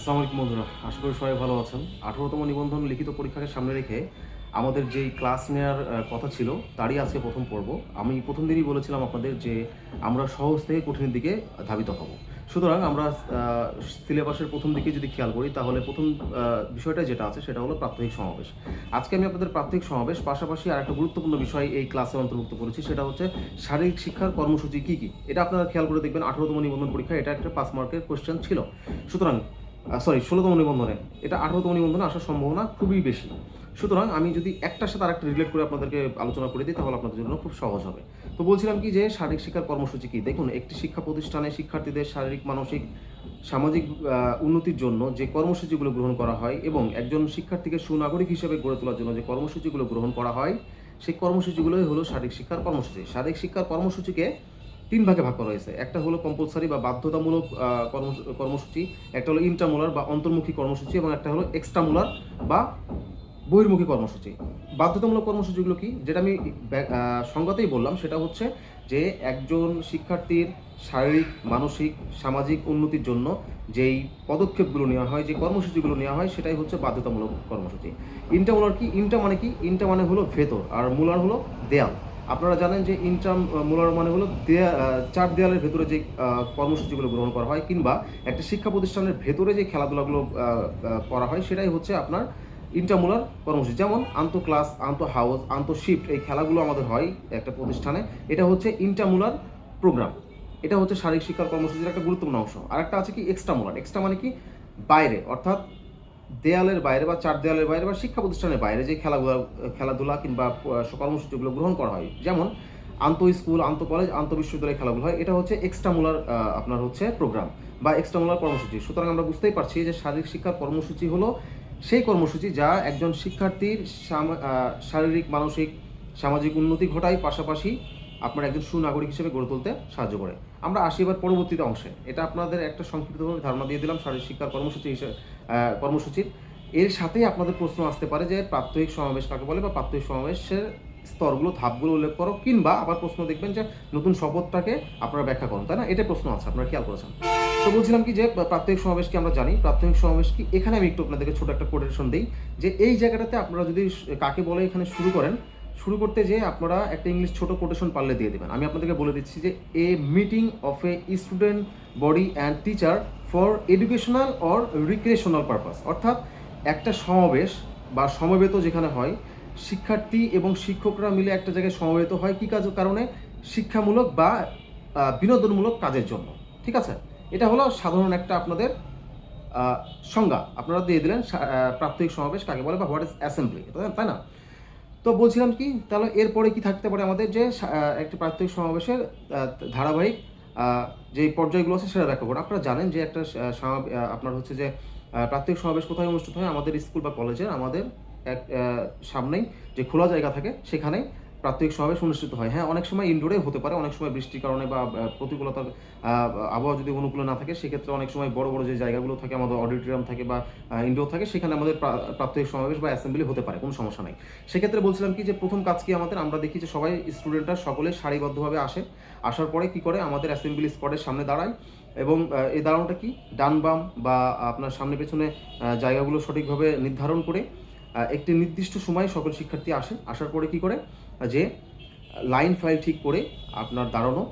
আসসালামু আলাইকুম বন্ধুরা, আশা করি সবাই ভালো আছেন। 18তম নিবন্ধন লিখিত পরীক্ষাকে সামনে রেখে আমাদের যেই ক্লাস নেওয়ার কথা ছিল তারই আজকে প্রথম পর্ব। আমি প্রথম দিনই বলেছিলাম আপনাদের যে আমরা সহজ থেকে কঠিনের দিকে ধাবিত হব। সুতরাং আমরা সিলেবাসের প্রথম দিকে যদি খেয়াল করি তাহলে প্রথম বিষয়টা যেটা আছে সেটা হলো প্রাত্যহিক সমাবেশ। আজকে আমি আপনাদের প্রাত্যহিক সমাবেশ পাশাপাশি আর একটা গুরুত্বপূর্ণ বিষয় এই ক্লাসে অন্তর্ভুক্ত করেছি, সেটা হচ্ছে শারীরিক শিক্ষার কর্মসূচি কী কী। এটা আপনারা খেয়াল করে দেখবেন 18তম নিবন্ধন পরীক্ষায় এটা একটা 5 মার্কের কোয়েশ্চেন ছিল। সুতরাং 16তম নিবন্ধনে এটা 18তম নিবন্ধনে আসার সম্ভাবনা খুবই বেশি। সুতরাং আমি যদি একটার সাথে আরেকটা রিলেট করে আপনাদেরকে আলোচনা করে দিই তাহলে আপনাদের জন্য খুব সহজ হবে। তো বলছিলাম কি যে শারীরিক শিক্ষার কর্মসূচি কি, দেখুন একটি শিক্ষা প্রতিষ্ঠানে শিক্ষার্থীদের শারীরিক মানসিক সামাজিক উন্নতির জন্য যে কর্মসূচিগুলো গ্রহণ করা হয় এবং একজন শিক্ষার্থীকে সুনাগরিক হিসেবে গড়ে তোলার জন্য যে কর্মসূচিগুলো গ্রহণ করা হয় সেই কর্মসূচিগুলোই হলো শারীরিক শিক্ষার কর্মসূচি। শারীরিক শিক্ষার কর্মসূচিকে 3 ভাগে ভাগ করা হয়েছে। একটা হলো কম্পালসারি বা বাধ্যতামূলক কর্মসূচি, একটা হলো ইন্ট্রামুলার বা অন্তর্মুখী কর্মসূচি এবং একটা হলো এক্সট্রামুলার বা বহির্মুখী কর্মসূচি। বাধ্যতামূলক কর্মসূচিগুলো কি, যেটা আমি সংজ্ঞাতেই বললাম, সেটা হচ্ছে যে একজন শিক্ষার্থীর শারীরিক মানসিক সামাজিক উন্নতির জন্য যেই পদক্ষেপগুলো নেওয়া হয়, যে কর্মসূচিগুলো নেওয়া হয়, সেটাই হচ্ছে বাধ্যতামূলক কর্মসূচি। ইন্ট্রামুলার কি, ইন্টা মানে কি, ইন্টা মানে হলো ভেতর আর মুলার হলো দেয়াল। আপনারা জানেন যে মুলার মানে হলো চার দেয়ালের ভেতরে যে কর্মসূচিগুলো গ্রহণ করা হয় কিংবা একটা শিক্ষা প্রতিষ্ঠানের ভেতরে যে খেলাধুলাগুলো করা হয় সেটাই হচ্ছে আপনার ইন্টারমুলার কর্মসূচি। যেমন আন্তঃ ক্লাস, আন্তঃ হাউস, আন্তঃ শিফট এই খেলাগুলো আমাদের হয় একটা প্রতিষ্ঠানে, এটা হচ্ছে ইন্টারমুলার প্রোগ্রাম। এটা হচ্ছে শারীরিক শিক্ষার কর্মসূচির একটা গুরুত্বপূর্ণ অংশ। আর একটা আছে কি এক্সট্রামুলার। এক্সট্রা মানে কি, বাইরে, অর্থাৎ দেয়ালের বাইরে বা চার দেয়ালের বাইরে বা শিক্ষা প্রতিষ্ঠানের বাইরে যে খেলাধুলা কিংবা কর্মসূচিগুলো গ্রহণ করা হয়, যেমন আন্তঃ স্কুল, আন্তঃ কলেজ, আন্তঃ বিশ্ববিদ্যালয় খেলাগুলো হয়, এটা হচ্ছে এক্সট্রামুলার আপনার হচ্ছে প্রোগ্রাম বা এক্সট্রামুলার কর্মসূচি। সুতরাং আমরা বুঝতেই পারছি যে শারীরিক শিক্ষার কর্মসূচি হলো সেই কর্মসূচি যা একজন শিক্ষার্থীর শারীরিক মানসিক সামাজিক উন্নতি ঘটায়, পাশাপাশি আপনার একজন সুনাগরিক হিসেবে গড়ে তুলতে সাহায্য করে। আমরা আসি এবার পরবর্তীতে অংশে। এটা আপনাদের একটা সংক্ষিপ্তভাবে ধারণা দিয়ে দিলাম শারীরিক শিক্ষার কর্মসূচির। এর সাথেই আপনাদের প্রশ্ন আসতে পারে যে প্রাত্যহিক সমাবেশ কাকে বলে বা প্রাত্যহিক সমাবেশের স্তরগুলো ধাপগুলো উল্লেখ করো, কিংবা আবার প্রশ্ন দেখবেন যে নতুন শপথটাকে আপনারা ব্যাখ্যা করুন, তাই না? এটা প্রশ্ন আছে, আপনারা খেয়াল করেছেন। তো বলছিলাম কি যে প্রাত্যহিক সমাবেশ কি আমরা জানি, প্রাত্যহিক সমাবেশ কি, এখানে আমি একটু আপনাদেরকে ছোট একটা কোটেশন দিই যে এই জায়গাটাতে আপনারা যদি কাকে বলে এখানে শুরু করেন, শুরু করতে যে আপনারা একটা ইংলিশ ছোট কোটেশন পারলে দিয়ে দেবেন। আমি আপনাদেরকে বলে দিচ্ছি যে এ meeting of a student body and teacher for educational or recreational purpose. অর্থাৎ একটা সমাবেশ বা সমবেত যেখানে হয়, শিক্ষার্থী এবং শিক্ষকরা মিলে একটা জায়গায় সমবেত হয় কী কারণে, শিক্ষামূলক বা বিনোদনমূলক কাজের জন্য। ঠিক আছে, এটা হলো সাধারণ একটা আপনাদের সংজ্ঞা আপনারা দিয়ে দিলেন প্রাত্যহিক সমাবেশ কাকে বলে বা হোয়াট ইজ অ্যাসেম্বলি, তাই না? তো বলছিলাম কি, তাহলে এরপরে কি থাকতে পারে আমাদের যে একটা প্রাত্যহিক সমাবেশের ধারাবাহিক যে পর্যায়গুলো আছে সেটা ব্যাখ্যা করুন। আপনারা জানেন যে একটা আপনার হচ্ছে যে প্রাত্যহিক সমাবেশ কোথায় অনুষ্ঠিত হয়, আমাদের স্কুল বা কলেজের আমাদের এক সামনেই যে খোলা জায়গা থাকে সেখানেই প্রাত্যহিক সমাবেশ অনুষ্ঠিত হয়। হ্যাঁ, অনেক সময় ইনডোরে হতে পারে, অনেক সময় বৃষ্টির কারণে বা প্রতিকূলতার আবহাওয়া যদি অনুকূল না থাকে সেক্ষেত্রে অনেক সময় বড় বড় যে জায়গাগুলো থাকে, আমাদের অডিটোরিয়াম থাকে বা ইনডোর থাকে, সেখানে আমাদের প্রাত্যহিক সমাবেশ বা অ্যাসেম্বলি হতে পারে, কোনো সমস্যা নাই। সেক্ষেত্রে বলছিলাম কি যে প্রথম কাজ কি আমাদের, আমরা দেখি যে সবাই স্টুডেন্টরা সকলে সারিবদ্ধভাবে আসে, আসার পরে কি করে আমাদের অ্যাসেম্বলি স্পটের সামনে দাঁড়ায় এবং এই দাঁড়ানোটা কি ডান বাম বা আপনার সামনে পেছনে জায়গাগুলো সঠিকভাবে নির্ধারণ করে একটি নির্দিষ্ট সময়ে সকল শিক্ষার্থী আসে, আসার পরে কি করে যে লাইন ফাইল ঠিক করে আপনার দাঁড়ানো,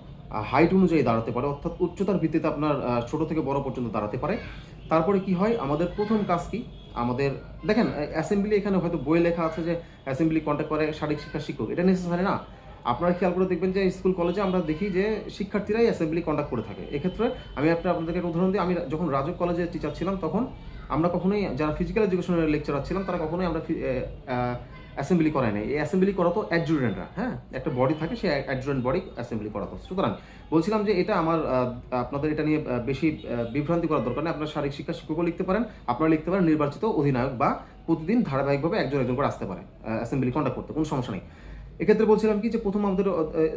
হাইট অনুযায়ী দাঁড়াতে পারে, অর্থাৎ উচ্চতার ভিত্তিতে আপনার ছোট থেকে বড় পর্যন্ত দাঁড়াতে পারে। তারপরে কি হয়, আমাদের প্রথম কাজ কি, আমাদের দেখেন অ্যাসেম্বলি এখানে হয়তো বইয়ে লেখা আছে যে অ্যাসেম্বলি কন্ট্যাক্ট করে শারীরিক শিক্ষা শিক্ষক, এটা নেসেসারি না। আপনারা খেয়াল করে দেখবেন যে স্কুল কলেজে আমরা দেখি যে শিক্ষার্থীরাই অ্যাসেম্বলি কন্ডাক্ট করে থাকে। এক্ষেত্রে আমি আপনাদেরকে একটা উদাহরণ দিই, আমি যখন রাজক কলেজে টিচার ছিলাম তখন আমরা কখনোই, যারা ফিজিক্যাল এডুকেশনের লেকচারার ছিলাম তারা কখনোই আমরা অ্যাসেম্বলি করাই নাই। এই অ্যাসেম্বলি করাতো অ্যাডজুরেন্টরা, হ্যাঁ, একটা বডি থাকে, সেই অ্যাডজুরেন্ট বডি অ্যাসেম্বলি করাতো। সুতরাং বলছিলাম যে এটা আমার আপনাদের এটা নিয়ে বেশি বিভ্রান্তি করার দরকার নেই। আপনার শারীরিক শিক্ষা শিক্ষকও লিখতে পারেন, আপনারা লিখতে পারেন নির্বাচিত অধিনায়ক বা প্রতিদিন ধারাবাহিকভাবে একজন একজন করে আসতে পারে অ্যাসেম্বলি কন্ডাক্ট করতে, কোনো সমস্যা নেই। এক্ষেত্রে বলছিলাম কি যে প্রথম আমাদের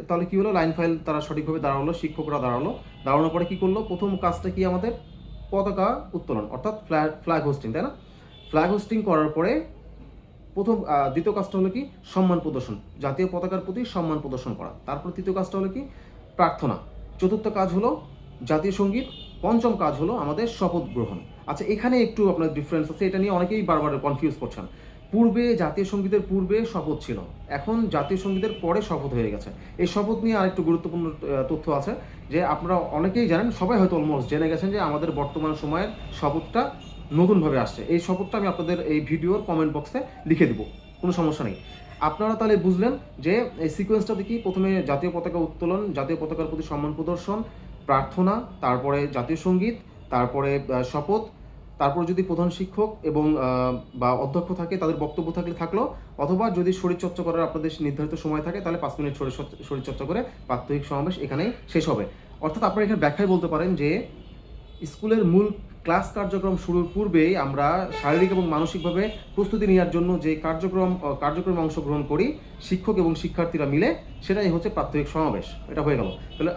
তাহলে কী হলো, লাইন ফাইল তারা সঠিকভাবে দাঁড়ালো, শিক্ষকরা দাঁড়ালো, দাঁড়ানোর পরে কী করলো, প্রথম কাজটা কি আমাদের পতাকা উত্তোলন, অর্থাৎ ফ্ল্যাগ হোস্টিং, তাই না? ফ্ল্যাগ হোস্টিং করার পরে দ্বিতীয় কাজটা হলো কি সম্মান প্রদর্শন, জাতীয় পতাকার প্রতি সম্মান প্রদর্শন করা। তারপর তৃতীয় কাজটা হলো কি প্রার্থনা। চতুর্থ কাজ হলো জাতীয় সঙ্গীত পঞ্চম কাজ হলো আমাদের শপথ গ্রহণ। আচ্ছা, এখানে একটু আপনার ডিফারেন্স আছে, এটা নিয়ে অনেকেই বারবার কনফিউজ করছেন। পূর্বে জাতীয় সঙ্গীতের পূর্বে শপথ ছিল, এখন জাতীয় সঙ্গীতের পরে শপথ হয়ে গেছে। এই শপথ নিয়ে আরেকটু গুরুত্বপূর্ণ তথ্য আছে, যে আপনারা অনেকেই জানেন, সবাই হয়তো অলমোস্ট জেনে গেছেন যে আমাদের বর্তমান সময়ের শপথটা নতুনভাবে আসছে। এই শপথটা আমি আপনাদের এই ভিডিওর কমেন্ট বক্সে লিখে দেবো, কোনো সমস্যা নেই। আপনারা তাহলে বুঝলেন যে এই সিকোয়েন্সটা দেখি, প্রথমে জাতীয় পতাকা উত্তোলন, জাতীয় পতাকার প্রতি সম্মান প্রদর্শন, প্রার্থনা, তারপরে জাতীয় সঙ্গীত, তারপরে শপথ, তারপর যদি প্রধান শিক্ষক এবং বা অধ্যক্ষ থাকে তাদের বক্তব্য থাকলে থাকলো, অথবা যদি শরীরচর্চা করার আপনাদের নির্ধারিত সময় থাকে তাহলে 5 মিনিট শরীরচর্চা করে প্রাত্যহিক সমাবেশ এখানেই শেষ হবে। অর্থাৎ আপনারা এখানে ব্যাখ্যায় বলতে পারেন যে স্কুলের মূল ক্লাস কার্যক্রম শুরুর পূর্বেই আমরা শারীরিক এবং মানসিকভাবে প্রস্তুতি নেওয়ার জন্য যে কার্যক্রমে অংশগ্রহণ করি শিক্ষক এবং শিক্ষার্থীরা মিলে, সেটাই হচ্ছে প্রাত্যহিক সমাবেশ। এটা হয়ে গেল। তাহলে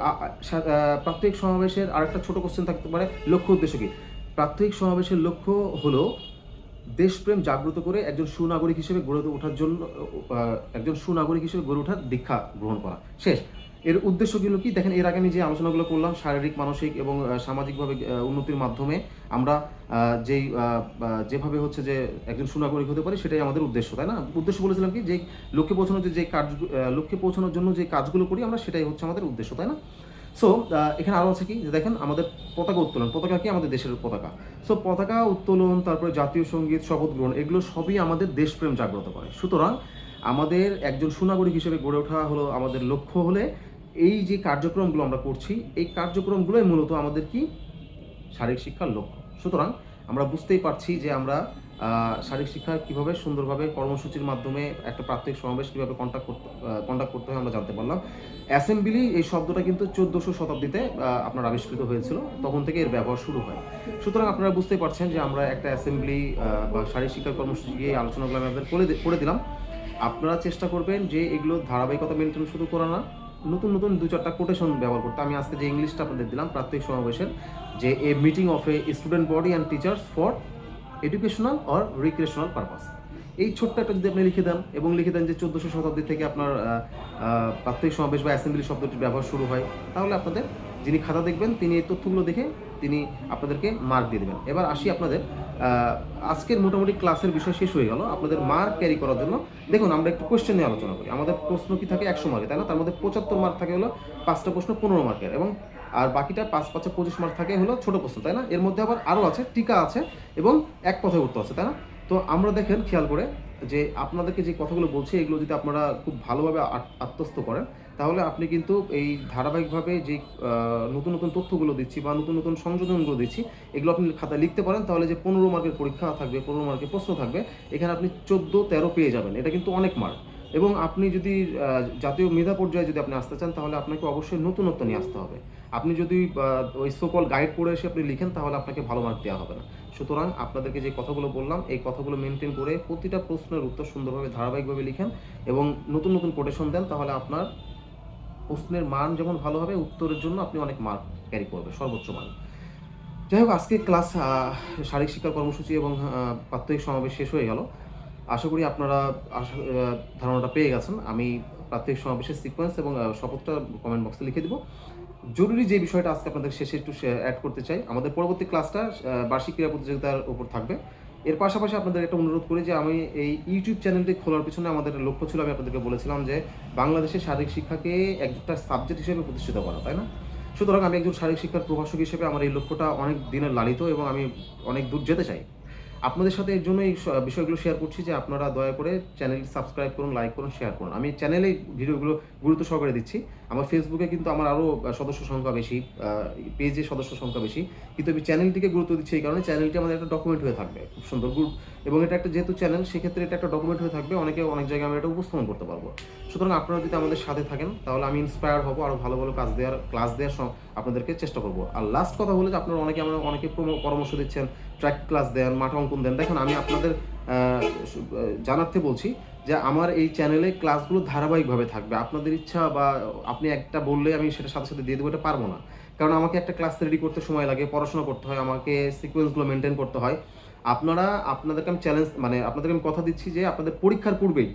প্রাত্যহিক সমাবেশের আরেকটা ছোট কোশ্চেন থাকতে পারে, লক্ষ্য উদ্দেশ্য কী? প্রাত্যহিক সমাবেশের লক্ষ্য হলো দেশপ্রেম জাগ্রত করে একজন সুনাগরিক হিসেবে গড়ে ওঠার দীক্ষা গ্রহণ করা। শেষ। এর উদ্দেশ্যগুলো কি দেখেন, এর আগে আমি যে আলোচনাগুলো করলাম, শারীরিক, মানসিক এবং সামাজিকভাবে উন্নতির মাধ্যমে আমরা যেভাবে হচ্ছে যে একজন সুনাগরিক হতে পারি, সেটাই আমাদের উদ্দেশ্য, তাই না? উদ্দেশ্য বলেছিলাম কি, যে লক্ষ্যে পৌঁছানোর জন্য যে কাজগুলো করি আমরা, সেটাই হচ্ছে আমাদের উদ্দেশ্য, তাই না? সো এখানে আরও আছে কি, যে দেখেন আমাদের পতাকা উত্তোলন, পতাকা কি আমাদের দেশের পতাকা। সো পতাকা উত্তোলন, তারপরে জাতীয় সঙ্গীত, শপথ গ্রহণ, এগুলো সবই আমাদের দেশপ্রেম জাগ্রত করে। সুতরাং আমাদের একজন সুনাগরিক হিসেবে গড়ে ওঠা হলো আমাদের লক্ষ্য হলে, এই যে কার্যক্রমগুলো আমরা করছি, এই কার্যক্রমগুলোই মূলত আমাদের কি শারীরিক শিক্ষার লক্ষ্য। সুতরাং আমরা বুঝতেই পারছি যে আমরা শারীরিক শিক্ষা কীভাবে সুন্দরভাবে কর্মসূচির মাধ্যমে একটা প্রাত্যহিক সমাবেশ কীভাবে কন্ডাক্ট করতে হয় আমরা জানতে পারলাম। অ্যাসেম্বলি এই শব্দটা কিন্তু 1400 শতাব্দীতে আপনার আবিষ্কৃত হয়েছিল, তখন থেকে এর ব্যবহার শুরু হয়। সুতরাং আপনারা বুঝতেই পারছেন যে আমরা একটা অ্যাসেম্বলি বা শারীরিক শিক্ষার কর্মসূচি এই আলোচনাগুলো আমি আপনাদের করে দিলাম। আপনারা চেষ্টা করবেন যে এগুলো ধারাবাহিকতা মেনটেন শুধু করা না, নতুন নতুন 2-4টা কোটেশন ব্যবহার করতে। আমি আজকে যে ইংলিশটা আপনাদের দিলাম প্রাত্যহিক সমাবেশের, যে এ meeting of a student body and teachers for educational or recreational purpose, এই ছোট্ট একটা যদি আপনি লিখে দেন এবং লিখে দেন যে 1400 শতাব্দী থেকে আপনার প্রাত্যহিক সমাবেশ বা অ্যাসেম্বলি শব্দটির ব্যবহার শুরু হয়, তাহলে আপনাদের যিনি খাতা দেখবেন তিনি এই তথ্যগুলো দেখে তিনি আপনাদেরকে মার্ক দিয়ে দেবেন। এবার আসি আপনাদের আজকের মোটামুটি ক্লাসের বিষয় শেষ হয়ে গেল। আপনাদের মার্ক ক্যারি করার জন্য দেখুন আমরা একটু কোয়েশ্চেন নিয়ে আলোচনা করি। আমাদের প্রশ্ন কি থাকে 100 মার্কে, তাই না? তার মধ্যে 75 মার্ক থাকে হলো 5টা প্রশ্ন 15 মার্কের, এবং আর বাকিটা 5-5 25 মার্ক থাকে হলো ছোট প্রশ্ন, তাই না? এর মধ্যে আবার আরও আছে, টিকা আছে এবং এক কথায় উত্তর আছে, তাই না? তো আমরা দেখেন খেয়াল করে যে আপনাদেরকে যে কথাগুলো বলছি, এগুলো যদি আপনারা খুব ভালোভাবে আত্মস্থ করেন, তাহলে আপনি কিন্তু এই ধারাবাহিকভাবে যে নতুন নতুন তথ্যগুলো দিচ্ছি বা নতুন নতুন সংযোজনগুলো দিচ্ছি, এগুলো আপনি খাতায় লিখতে পারেন, তাহলে যে 15 মার্কের পরীক্ষা থাকবে, 15 মার্কের প্রশ্ন থাকবে, এখানে আপনি 14-13 পেয়ে যাবেন। এটা কিন্তু অনেক মার্ক। এবং আপনি যদি জাতীয় মেধা পর্যায়ে যদি আপনি আসতে চান, তাহলে আপনাকে অবশ্যই নতুনত্ব নিয়ে আসতে হবে। আপনি যদি ওই সোকল গাইড পড়ে এসে আপনি লিখেন, তাহলে আপনাকে ভালো মার্ক দেওয়া হবে না। সুতরাং আপনাদেরকে যে কথাগুলো বললাম, এই কথাগুলো মেনটেন করে প্রতিটা প্রশ্নের উত্তর সুন্দরভাবে ধারাবাহিকভাবে লিখেন এবং নতুন নতুন কোটেশন দেন, তাহলে আপনার প্রশ্নের মান যেমন ভালো হবে, উত্তরের জন্য আপনি অনেক মার্ক ক্যারি করবে, সর্বোচ্চ মান। যাই হোক, আজকে ক্লাস শারীরিক শিক্ষা কর্মসূচি এবং প্রাত্যহিক সমাবেশ শেষ হয়ে গেল। আশা করি আপনারা ধারণাটা পেয়ে গেছেন। আমি প্রাত্যহিক সমাবেশের সিকোয়েন্স এবং শপথটা কমেন্ট বক্সে লিখে দেবো। জরুরি যে বিষয়টা আজকে আপনাদের শেষে একটু অ্যাড করতে চাই, আমাদের পরবর্তী ক্লাসটা বার্ষিক ক্রীড়া প্রতিযোগিতার উপর থাকবে। এর পাশাপাশি আপনাদের একটা অনুরোধ করি যে আমি এই ইউটিউব চ্যানেলটি খোলার পিছনে আমাদের লক্ষ্য ছিল, আমি আপনাদেরকে বলেছিলাম যে বাংলাদেশের শারীরিক শিক্ষাকে একটা সাবজেক্ট হিসেবে প্রতিষ্ঠিত করা, তাই না? সুতরাং আমি একজন শারীরিক শিক্ষার প্রভাষক হিসেবে আমার এই লক্ষ্যটা অনেক দিনের লালিত এবং আমি অনেক দূর যেতে চাই। আপনাদের সাথে এর জন্য এই বিষয়গুলো শেয়ার করছি যে আপনারা দয়া করে চ্যানেলটি সাবস্ক্রাইব করুন, লাইক করুন, শেয়ার করুন। আমি চ্যানেলে ভিডিওগুলো গুরুত্ব সহকারে দিচ্ছি। আমার ফেসবুকে কিন্তু আমার আরও সদস্য সংখ্যা বেশি, পেজে সদস্য সংখ্যা বেশি, কিন্তু আমি চ্যানেলটিকে গুরুত্ব দিচ্ছি এই কারণে চ্যানেলটি আমাদের একটা ডকুমেন্ট হয়ে থাকবে, খুব সুন্দর এবং এটা একটা যেহেতু চ্যানেল, সেক্ষেত্রে এটা একটা ডকুমেন্ট হয়ে থাকবে, অনেক জায়গায় আমরা এটা উপস্থাপন করতে পারবো। সুতরাং আপনারা যদি আমাদের সাথে থাকেন, তাহলে আমি ইন্সপায়ার হবো, আরও ভালো ভালো ক্লাস দেওয়ার আপনাদেরকে চেষ্টা করবো। আর লাস্ট কথা হলো যে আপনারা অনেকে পরামর্শ দিচ্ছেন, ট্র্যাক ক্লাস দেন, মাঠ অঙ্কন দেন। দেখুন, আমি আপনাদের জানাতে বলছি যে আমার এই চ্যানেলে ক্লাসগুলো ধারাবাহিকভাবে থাকবে। আপনাদের ইচ্ছা বা আপনি একটা বললে আমি সেটা সাথে সাথে দিয়ে দেবো, এটা পারবো না। কারণ আমাকে একটা ক্লাস রেডি করতে সময় লাগে, পড়াশোনা করতে হয়, আমাকে সিকোয়েন্সগুলো মেনটেন করতে হয়। আপনাদেরকে আমি আপনাদেরকে আমি কথা দিচ্ছি যে আপনাদের পরীক্ষার পূর্বেই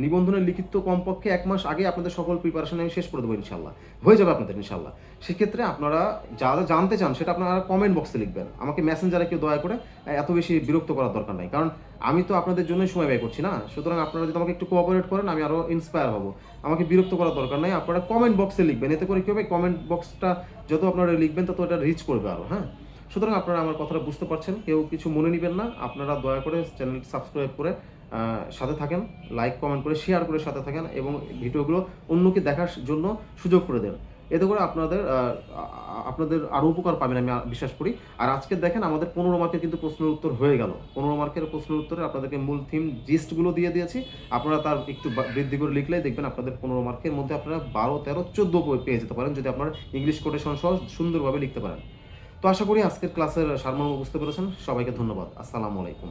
নিবন্ধনের লিখিত কমপক্ষে 1 মাস আগে আপনাদের সকল প্রিপারেশন আমি শেষ করে দেবো ইনশাল্লাহ, হয়ে যাবে আপনাদের ইনশাল্লাহ। সেক্ষেত্রে আপনারা যা যা জানতে চান সেটা আপনারা কমেন্ট বক্সে লিখবেন, আমাকে মেসেঞ্জারে কেউ দয়া করে এত বেশি বিরক্ত করার দরকার নাই, কারণ আমি তো আপনাদের জন্যই সময় ব্যয় করছি না। সুতরাং আপনারা যদি আমাকে একটু কোঅপারেট করেন আমি আরও ইন্সপায়ার হব। আমাকে বিরক্ত করার দরকার নাই, আপনারা কমেন্ট বক্সে লিখবেন, এতে করে কী হবে, কমেন্ট বক্সটা যত আপনারা লিখবেন তত এটা রিচ করবে আরও। হ্যাঁ, সুতরাং আপনারা আমার কথাটা বুঝতে পারছেন, কেউ কিছু মনে নেবেন না। আপনারা দয়া করে চ্যানেলটি সাবস্ক্রাইব করে সাথে থাকেন, লাইক কমেন্ট করে শেয়ার করে সাথে থাকেন, এবং ভিডিওগুলো অন্যকে দেখার জন্য সুযোগ করে দেন। এতে করে আপনাদের আরও উপকার পাবেন আমি বিশ্বাস করি। আর আজকে দেখেন আমাদের 15 মার্কের কিন্তু প্রশ্নের উত্তর হয়ে গেল। 15 মার্কের প্রশ্নের উত্তরে আপনাদেরকে মূল থিম জিস্টগুলো দিয়ে দিয়েছি। আপনারা তার একটু বৃদ্ধি করে লিখলেই দেখবেন আপনাদের 15 মার্কের মধ্যে আপনারা 12, 13, 14 পেয়ে যেতে পারেন, যদি আপনারা ইংলিশ কোটেশন সহ সুন্দরভাবে লিখতে পারেন। তো আশা করি আজকের ক্লাসের সারমর্ম বুঝতে পেরেছেন। সবাইকে ধন্যবাদ। আসসালামু আলাইকুম।